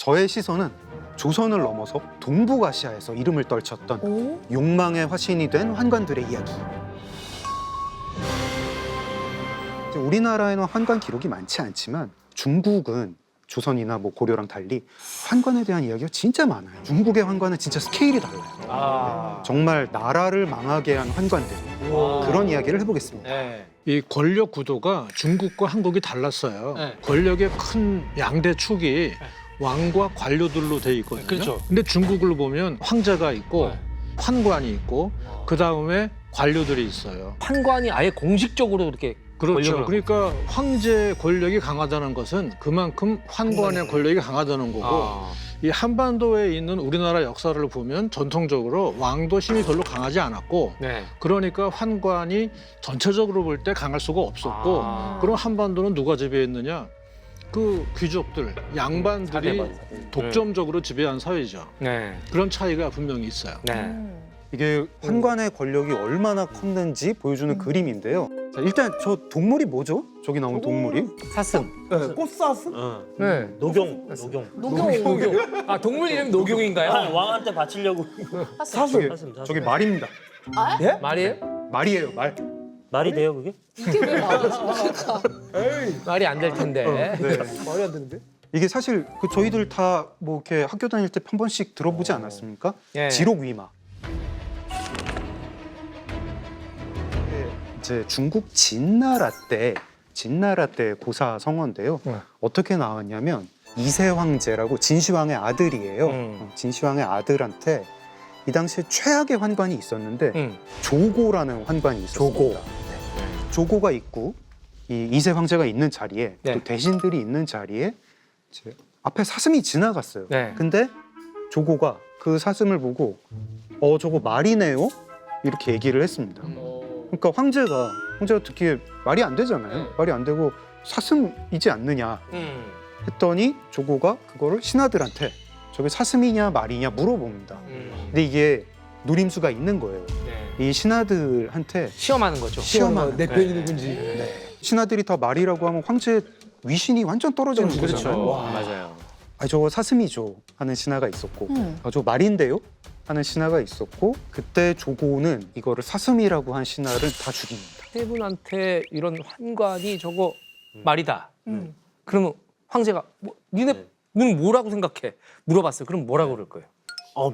저의 시선은 조선을 넘어서 동북아시아에서 이름을 떨쳤던 오? 욕망의 화신이 된 환관들의 이야기. 이제 우리나라에는 환관 기록이 많지 않지만 중국은 조선이나 뭐 고려랑 달리 환관에 대한 이야기가 진짜 많아요. 중국의 환관은 진짜 스케일이 달라요. 정말 나라를 망하게 한 환관들. 그런 이야기를 해보겠습니다. 네. 이 권력 구도가 중국과 한국이 달랐어요. 네. 권력의 큰 양대 축이 왕과 관료들로 돼 있거든요. 그렇죠. 근데 중국을 보면 황제가 있고 네. 환관이 있고 그 다음에 관료들이 있어요. 판관이 아예 공식적으로 이렇게 그렇죠. 권력을 그러니까 황제 권력이 강하다는 것은 그만큼 환관의 권력이 강하다는 거고 이 한반도에 있는 우리나라 역사를 보면 전통적으로 왕도 힘이 별로 강하지 않았고 네. 그러니까 환관이 전체적으로 볼 때 강할 수가 없었고 그럼 한반도는 누가 지배했느냐? 그 귀족들, 양반들이 독점적으로 지배한 사회죠. 네. 그런 차이가 분명히 있어요. 네. 이게 환관의 권력이 얼마나 컸는지 보여주는 그림인데요. 자, 일단 저 동물이 뭐죠? 저기 나온 동물이? 사슴. 꽃사슴? 네. 녹용. 녹용. 아, 동물 이름 녹용인가요? 아니, 왕한테 바치려고. 저기, 사슴. 저기 말입니다. 말이에요? 말이에요, 말. 말이 돼요, 그게? 이게 왜 말이야? 말이 안 될 텐데. 네. 말이 안 되는데? 이게 사실 그 저희들 다 뭐 이렇게 학교 다닐 때 한 번씩 들어보지 않았습니까? 예. 지록위마. 이제 중국 진나라 때 고사 성어인데요. 어떻게 나왔냐면 이세 황제라고 진시황의 아들이에요. 진시황의 아들한테 이 당시에 최악의 환관이 있었는데 조고라는 환관이 있었습니다. 네. 조고가 있고 이 이세 황제가 있는 자리에 네. 또 대신들이 있는 자리에 이제 앞에 사슴이 지나갔어요. 네. 근데 조고가 그 사슴을 보고 저거 말이네요? 이렇게 얘기를 했습니다. 그러니까 황제가 듣기에 말이 안 되잖아요. 말이 안 되고 사슴이지 않느냐 했더니 조고가 그거를 신하들한테 저게 사슴이냐 말이냐 물어봅니다. 근데 이게 노림수가 있는 거예요. 네. 이 신하들한테 시험하는 거죠. 시험하는 내 편이 누군지. 신하들이 다 말이라고 하면 황제의 위신이 완전 떨어지는 거잖아요. 맞아요. 아, 저거 사슴이죠 하는 신하가 있었고 저거 말인데요 하는 신하가 있었고 그때 조고는 이거를 사슴이라고 한 신하를 다 죽입니다. 세 분한테 이런 환관이 저거 말이다. 그러면 황제가 너는 뭐라고 생각해? 물어봤어요. 그럼 뭐라고 그럴 거예요?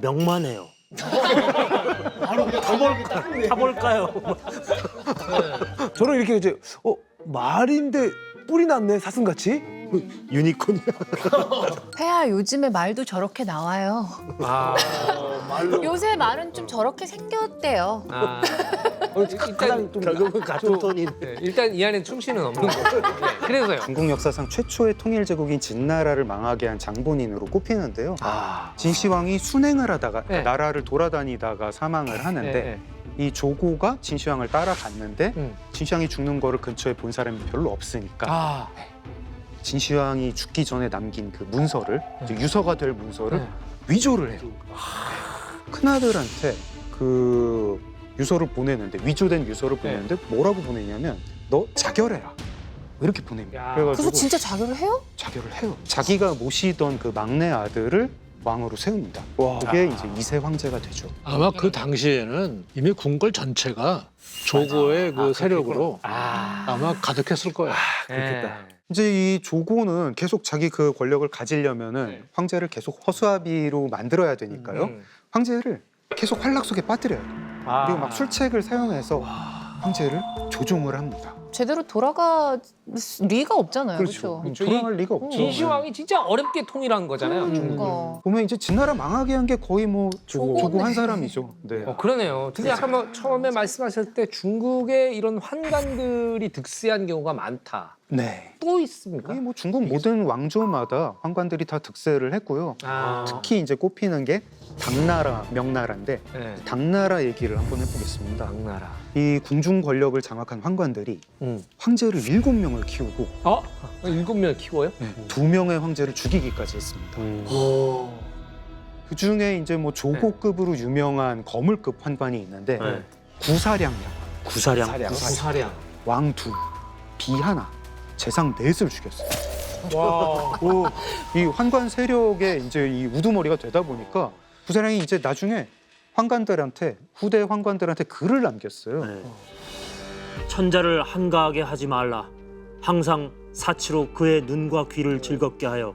명만해요. 타볼까요? 저는 이렇게 이제 말인데 뿔이 났네 사슴같이. 유니콘이야. 폐하 요즘에 말도 저렇게 나와요. 아, 요새 말은 좀 저렇게 생겼대요. 일단 결국은 같은 톤이. 일단 이 안에 충신은 없는 거죠. 네, 그래서요. 중국 역사상 최초의 통일 제국인 진나라를 망하게 한 장본인으로 꼽히는데요. 진시황이 순행을 하다가 네. 나라를 돌아다니다가 사망을 하는데 네. 이 조고가 진시황을 따라갔는데 진시황이 죽는 거를 근처에 본 사람이 별로 없으니까 아, 진시황이 죽기 전에 남긴 그 문서를 이제 유서가 될 문서를 네. 위조를 해요. 큰아들한테 그 유서를 보내는데 위조된 유서를 보내는데 뭐라고 보내냐면 너 자결해라 이렇게 보냅니다. 야. 그래가지고 그래서 진짜 자결을 해요? 자결을 해요. 자기가 모시던 그 막내 아들을 왕으로 세웁니다. 그게 이제 이세 황제가 되죠. 아마 그 당시에는 이미 궁궐 전체가 조고의 그 세력으로 아마 가득했을 거예요. 그렇겠다. 이제 이 조고는 계속 자기 그 권력을 가지려면은 황제를 계속 허수아비로 만들어야 되니까요. 황제를 계속 환락 속에 빠뜨려요. 그리고 막 술책을 사용해서 황제를 조종을 합니다. 제대로 돌아가 리가 없잖아요. 그렇죠. 돌아갈 리가 없죠. 진시황이 진짜 어렵게 통일한 거잖아요. 중국을. 그러니까. 보면 이제 진나라 망하게 한 게 거의 뭐 조고 조고네. 한 사람이죠. 네. 그러네요. 근데 아까 뭐 처음에 말씀하셨을 때 중국의 이런 환관들이 득세한 경우가 많다. 네. 또 있습니까? 거의 뭐 중국 모든 왕조마다 황관들이 다 득세를 했고요. 특히 이제 꼽히는 게 당나라, 명나라인데 네. 당나라 얘기를 한번 해보겠습니다. 당나라. 이 궁중 권력을 장악한 황관들이 황제를 7명을 키우고 7명 키워요? 2명의 황제를 죽이기까지 했습니다. 그 중에 이제 뭐 조고급으로 유명한 거물급 환관이 있는데 구사량이라고 구사량. 구사량. 왕 2, 비 1, 재상 4을 죽였어요. 이 환관 세력의 이제 이 우두머리가 되다 보니까 부사령이 이제 나중에 환관들한테 후대 환관들한테 글을 남겼어요. 네. 천자를 한가하게 하지 말라. 항상 사치로 그의 눈과 귀를 즐겁게 하여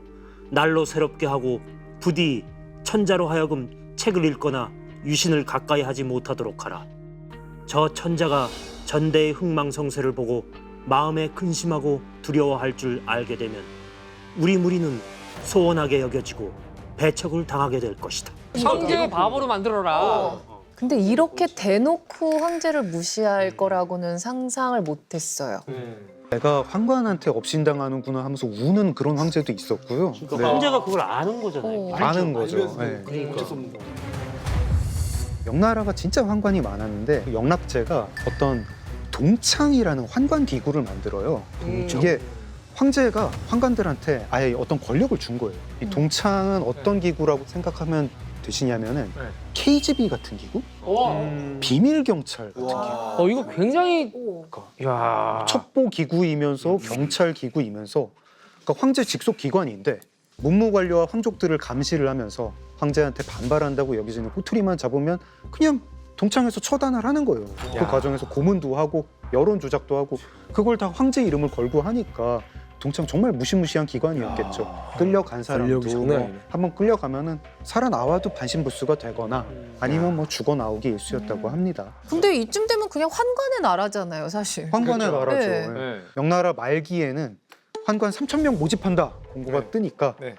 날로 새롭게 하고 부디 천자로 하여금 책을 읽거나 유신을 가까이 하지 못하도록 하라. 저 천자가 전대의 흥망성쇠를 보고 마음에 근심하고 두려워할 줄 알게 되면 우리 무리는 소원하게 여겨지고 배척을 당하게 될 것이다. 황제를 바보로 만들어라. 근데 이렇게 대놓고 황제를 무시할 거라고는 상상을 못했어요. 내가 환관한테 업신당하는구나 하면서 우는 그런 황제도 있었고요. 그러니까 네. 황제가 그걸 아는 거잖아요. 아는 거죠. 네. 그러니까. 명나라가 진짜 환관이 많았는데 그 영락제가 어떤 동창이라는 환관 기구를 만들어요. 이게 황제가 환관들한테 아예 어떤 권력을 준 거예요. 이 동창은 어떤 기구라고 생각하면 되시냐면은 네. KGB 같은 기구, 비밀 경찰 같은 기구, 이거 굉장히 야. 첩보 기구이면서 경찰 기구이면서 그러니까 황제 직속 기관인데 문무 관료와 황족들을 감시를 하면서 황제한테 반발한다고 여기저기 꼬투리만 잡으면 그냥 동창에서 처단을 하는 거예요. 그 과정에서 고문도 하고 여론 조작도 하고 그걸 다 황제 이름을 걸고 하니까 동창 정말 무시무시한 기관이었겠죠. 끌려간 사람도 장난 뭐 아니네. 한번 끌려가면은 살아나와도 반신불수가 되거나 아니면 뭐 죽어 나오기 일쑤였다고 합니다. 근데 이쯤 되면 그냥 환관의 나라잖아요, 사실. 환관의 그렇죠. 나라죠. 네. 예. 명나라 말기에는 환관 3,000명 모집한다 공고가 뜨니까 네.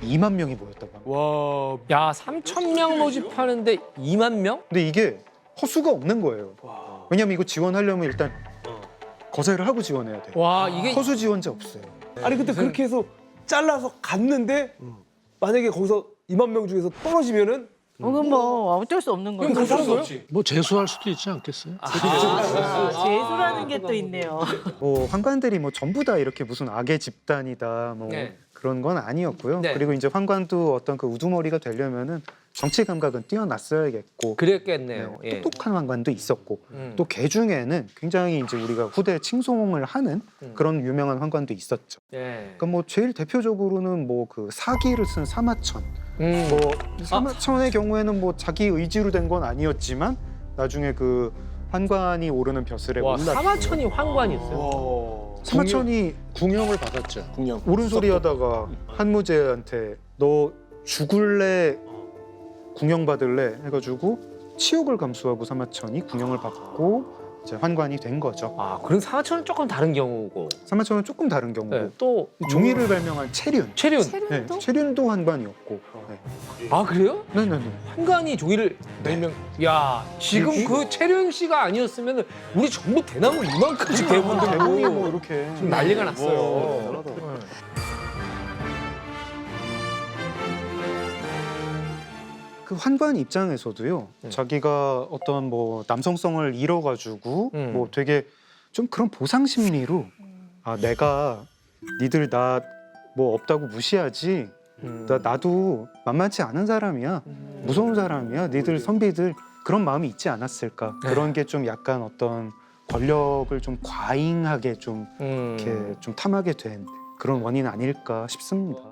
2만 명이 모였다고 합니다. 와. 야, 3,000명 모집하는데 2만 명? 근데 이게 허수가 없는 거예요. 왜냐면 이거 지원하려면 일단 거세를 하고 지원해야 돼요. 와, 이게 허수 지원자 없어요. 아니 근데 그렇게 해서 잘라서 갔는데 만약에 거기서 2만 명 중에서 떨어지면은 그건 뭐 어쩔 수 없는 거죠. 뭐 재수할 수도 있지 않겠어요? 재수라는 게 또 있네요. 뭐 환관들이 뭐 전부 다 이렇게 무슨 악의 집단이다 뭐 네. 그런 건 아니었고요. 네. 그리고 이제 환관도 어떤 그 우두머리가 되려면은 정치 감각은 뛰어났어야겠고 그랬겠네요. 네, 예. 똑똑한 환관도 있었고 음. 또 개 중에는 굉장히 이제 우리가 후대에 칭송을 하는 그런 유명한 환관도 있었죠. 예. 그러니까 뭐 제일 대표적으로는 뭐 그 사기를 쓴 사마천. 뭐 사마천의 경우에는 뭐 자기 의지로 된 건 아니었지만 나중에 그 환관이 오르는 벼슬에 와, 올랐고 사마천이 환관이었어요. 사마천이 궁형을 받았죠. 옳은 소리 하다가 한무제한테 너 죽을래 궁형 받을래 해가지고 치욕을 감수하고 사마천이 궁형을 받고 이제 환관이 된 거죠. 아, 그럼 사마천은 조금 다른 경우고. 사마천은 조금 다른 경우고 네. 또 종이를 발명한 체륜. 체륜. 네, 체륜도? 체륜도 환관이었고. 네. 아, 그래요? 네네네. 환관이 종이를 발명. 야, 지금 그 체륜 씨가 아니었으면 우리 전부 대나무 이만큼씩 대부분이 대본들고 뭐 이렇게 지금 난리가 났어요. 그 환관 입장에서도요. 자기가 어떤 뭐 남성성을 잃어가지고 뭐 되게 좀 그런 보상 심리로 아 내가 니들 나 뭐 없다고 무시하지. 나도 만만치 않은 사람이야. 무서운 사람이야. 니들 선비들 그런 마음이 있지 않았을까. 그런 게 좀 약간 어떤 권력을 좀 과잉하게 좀 이렇게 좀 탐하게 된 그런 원인 아닐까 싶습니다.